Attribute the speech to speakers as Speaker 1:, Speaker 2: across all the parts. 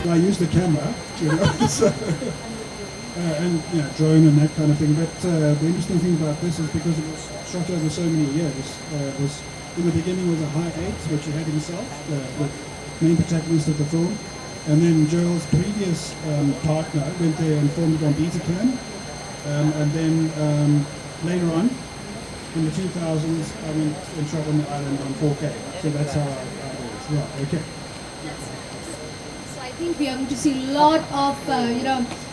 Speaker 1: I use the camera, so, and drone and that kind of thing. But the interesting thing about this is because it was shot over so many years. Was in the beginning was a high eight, which he had himself, the main protagonist of the film, and then Joel's previous partner went there and filmed it on Betacam, and then later on in the 2000s, I went and shot on the island on 4K. So that's how I was. Right. Okay.
Speaker 2: So I think we are going to see a lot of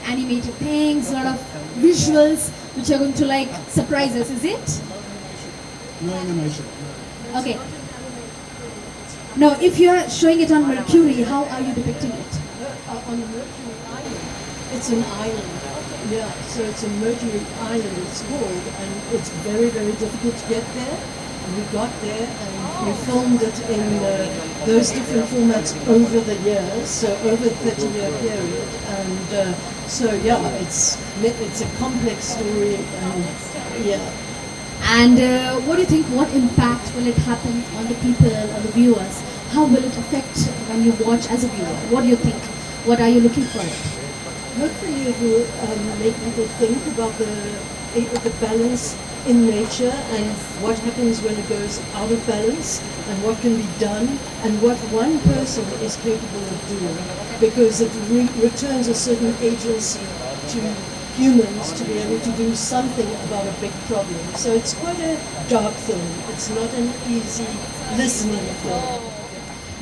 Speaker 2: animated things, a lot of visuals which are going to like surprise us. Is it?
Speaker 1: No animation.
Speaker 2: Okay. Now, if you are showing it on Mercury, how are you depicting it?
Speaker 3: On Mercury Island. It's an island. Yeah, so it's a Mercury Island, it's called, and it's very, very difficult to get there. And we got there and we filmed it in those different formats over the years, so over a 30-year period. And so, yeah, it's a complex story, and yeah.
Speaker 2: And what do you think, what impact will it happen on the people, on the viewers? How will it affect when you watch as a viewer? What do you think? What are you looking for it?
Speaker 3: Hopefully it will make people think about the balance in nature and what happens when it goes out of balance and what can be done and what one person is capable of doing, because it returns a certain agency to humans to be able to do something about a big problem. So it's quite a dark film. It's not an easy listening film.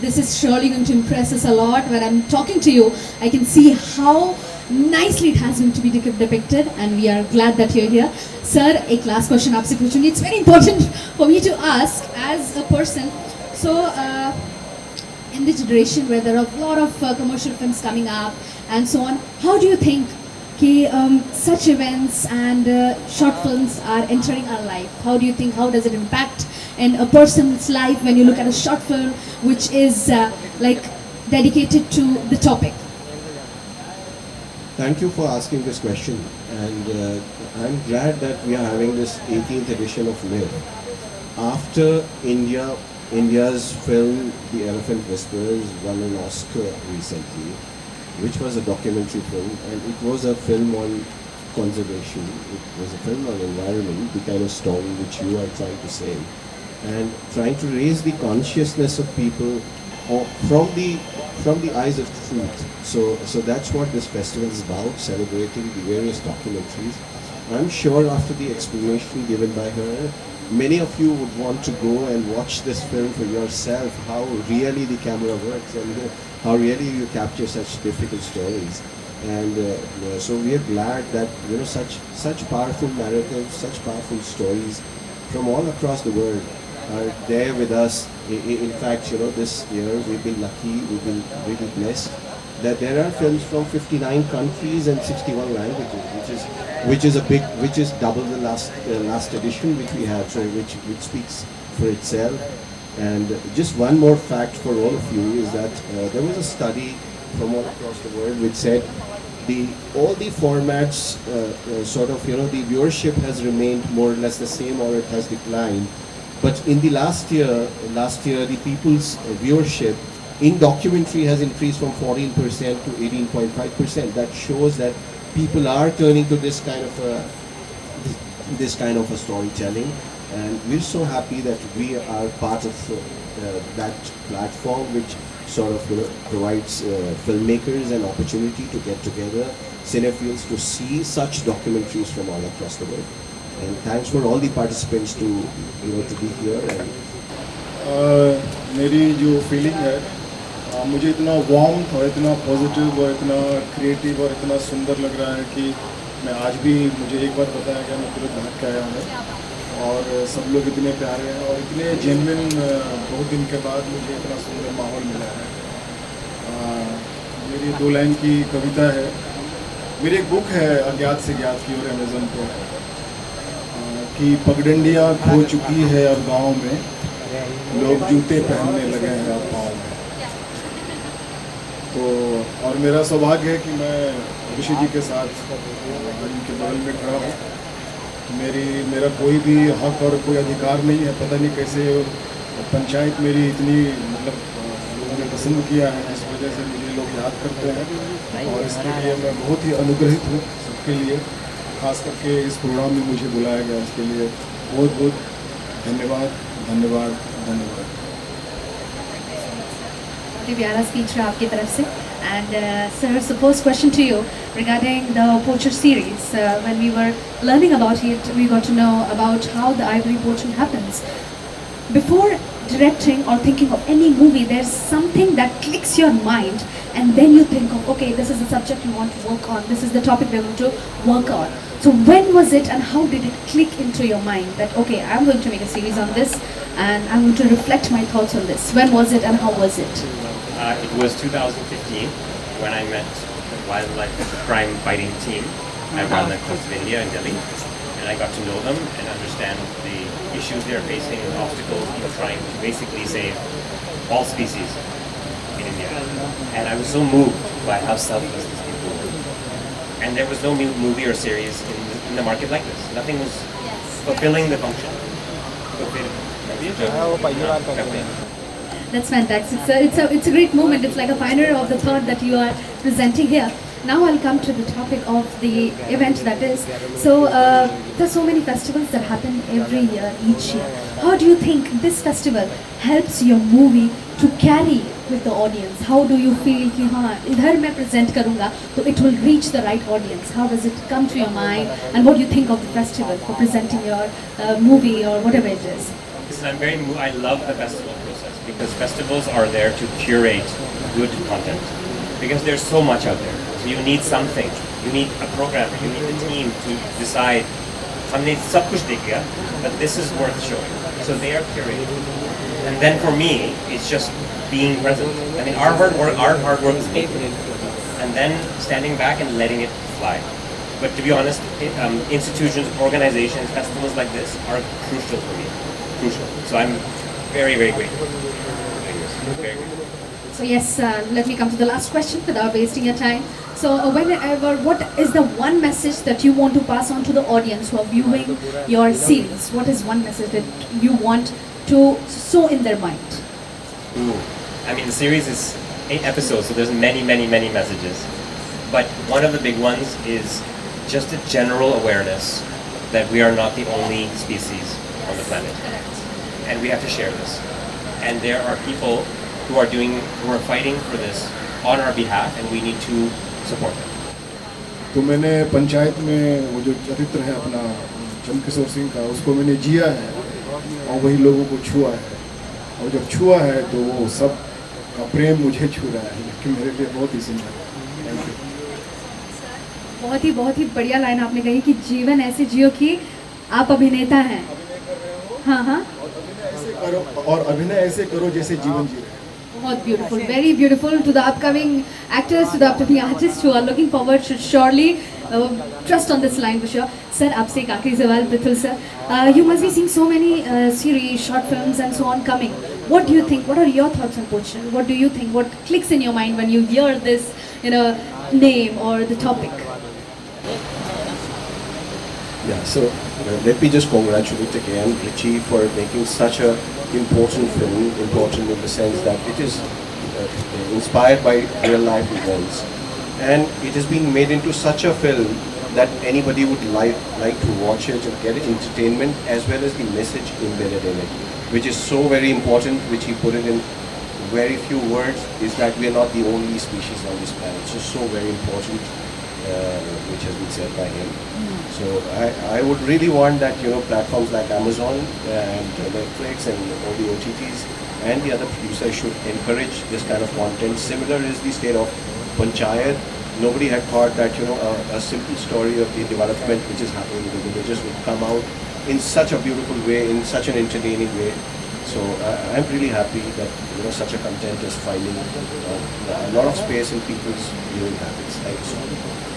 Speaker 2: This is surely going to impress us a lot. When I'm talking to you, I can see how nicely it has been to be depicted, and we are glad that you're here. Sir, एक last question आपसे पूछूंगी. It's very important for me to ask as a person. So, in the generation where there are a lot of commercial films coming up and so on, how do you think such events and short films are entering our life? How do you think, how does it impact in a person's life when you look at a short film which is like dedicated to the topic?
Speaker 4: Thank you for asking this question, and I'm glad that we are having this 18th edition of MIR. After India's film The Elephant Whisperers won an Oscar recently, which was a documentary film, and it was a film on conservation, it was a film on environment, the kind of story which you are trying to say, and trying to raise the consciousness of people from the eyes of truth. So that's what this festival is about, celebrating the various documentaries. I'm sure after the explanation given by her, many of you would want to go and watch this film for yourself, how really the camera works and how really you capture such difficult stories. And so we are glad that such powerful narratives, such powerful stories from all across the world are there with us. In fact, this year we've been lucky, we've been really blessed that there are films from 59 countries and 61 languages, which is double the last edition which we had, so which speaks for itself. And just one more fact for all of you is that there was a study from all across the world which said all the formats the viewership has remained more or less the same, or it has declined. But in the last year the people's viewership in documentary has increased from 14% to 18.5%. That shows that people are turning to this kind of a storytelling, and we're so happy that we are part of that platform which provides filmmakers an opportunity to get together, cinephiles to see such documentaries from all across the world. And thanks for all the participants to be here. And
Speaker 5: मेरी जो feeling है, मुझे इतना warm और इतना positive और इतना creative और इतना सुंदर लग रहा है कि मैं आज भी, मुझे एक बार बताया गया, मैं तुरंत भाग के आया हूँ, और सब लोग इतने प्यारे हैं और इतने जेन्युइन, बहुत दिन के बाद मुझे इतना सुंदर माहौल मिला है। मेरी 2 लाइन की कविता है, मेरी एक बुक है अज्ञात से ज्ञात की, और अमेज़न पे कि पगडंडियाँ खो चुकी है अब गाँव में, लोग जूते पहनने लगे हैं अब पाँव में। तो और मेरा सौभाग्य है कि मैं ऋषि जी के साथ उनके बगल में खड़ा हूँ। मेरा कोई भी हक और कोई अधिकार नहीं है, पता नहीं कैसे पंचायत मेरी इतनी लोगों मुझे पसंद किया है, जिस वजह से मुझे लोग याद करते हैं, और इसके लिए मैं बहुत ही अनुग्रहित हूँ सबके लिए। खास करके इस प्रोग्राम में मुझे बुलाया गया, इसके लिए बहुत बहुत धन्यवाद धन्यवाद धन्यवाद।
Speaker 2: बहुत ही प्यारा स्पीच रहा आपकी तरफ से। And sir, so first question to you regarding the Poacher series. When we were learning about it, we got to know about how the ivory poaching happens. Before directing or thinking of any movie, there's something that clicks your mind, and then you think of, okay, this is the subject you want to work on, this is the topic we're going to work on. So when was it and how did it click into your mind that, okay, I'm going to make a series on this and I'm going to reflect my thoughts on this? When was it and how was it?
Speaker 6: It was 2015 when I met the wildlife crime fighting team at Wildlife Coast of India in Delhi, and I got to know them and understand the issues they are facing and obstacles in trying to basically save all species in India. And I was so moved by how selfless these people were. And there was no movie or series in the market like this. Nothing was fulfilling the function.
Speaker 2: That's fantastic. It's a great moment. It's like a pioneer of the thought that you are presenting here. Now I'll come to the topic of the event that is. So there's so many festivals that happen every year, each year. How do you think this festival helps your movie to carry with the audience? How do you feel कि हाँ इधर मैं present करूँगा तो it will reach the right audience? How does it come to your mind? And what do you think of the festival for presenting your movie or whatever it is?
Speaker 6: Listen, I love the festival process because festivals are there to curate good content because there's so much out there. So you need something. You need a programmer. You need a team to decide. हमने सब कुछ देख लिया, but this is worth showing. So they are curated. And then for me, it's just being present. I mean, our hard work is made. And then standing back and letting it fly. But to be honest, institutions, organizations, festivals like this are crucial for me. Crucial. So I'm very, very grateful. Very grateful.
Speaker 2: So yes, let me come to the last question without wasting your time. So what is the one message that you want to pass on to the audience who are viewing your series? What is one message that you want to sow in their mind?
Speaker 6: I mean, the series is 8 episodes, so there's many, many, many messages. But one of the big ones is just a general awareness that we are not the only species on the planet. And we have to share this. And there are people who are fighting for this on our behalf, and we need to support them.
Speaker 5: तो मैंने पंचायत में वो जो चरित्र है अपना चंद्रकिशोर सिंह का, उसको मैंने जिया है और वही लोगों को छुआ है, और जब छुआ है तो वो सब का प्रेम मुझे छू रहा है, कि मेरे लिए बहुत ही सुंदर है।
Speaker 2: बहुत ही बढ़िया लाइन आपने कही कि जीवन ऐसे जियो कि आप अभिनेता हैं। हाँ हाँ।
Speaker 5: और अभिनय ऐसे करो जैसे जीवन जी रहे।
Speaker 2: बहुत beautiful, very beautiful. To the upcoming actors, to the upcoming artists who are looking forward, should surely trust on this line for sure. Sir, आपसे एक आखिरी सवाल, Prithul sir. You must be seeing so many series, short films, and so on coming. What do you think? What are your thoughts on Poacher? What do you think? What clicks in your mind when you hear this, name or the topic?
Speaker 4: Yeah, so let me just congratulate again Richie for making such a important film, important in the sense that it is inspired by real life events, and it has been made into such a film that anybody would like to watch it and get entertainment as well as the message embedded in it, which is so very important, which he put it in very few words, is that we are not the only species on this planet. So very important, which has been said by him. So I would really want that platforms like Amazon and Netflix and all the OTTs and the other producers should encourage this kind of content. Similar is the state of Panchayat. Nobody had thought that a simple story of the development which is happening in the villages would come out in such a beautiful way, in such an entertaining way. So I'm really happy that such a content is finding a lot of space in people's viewing habits. Thank you so much.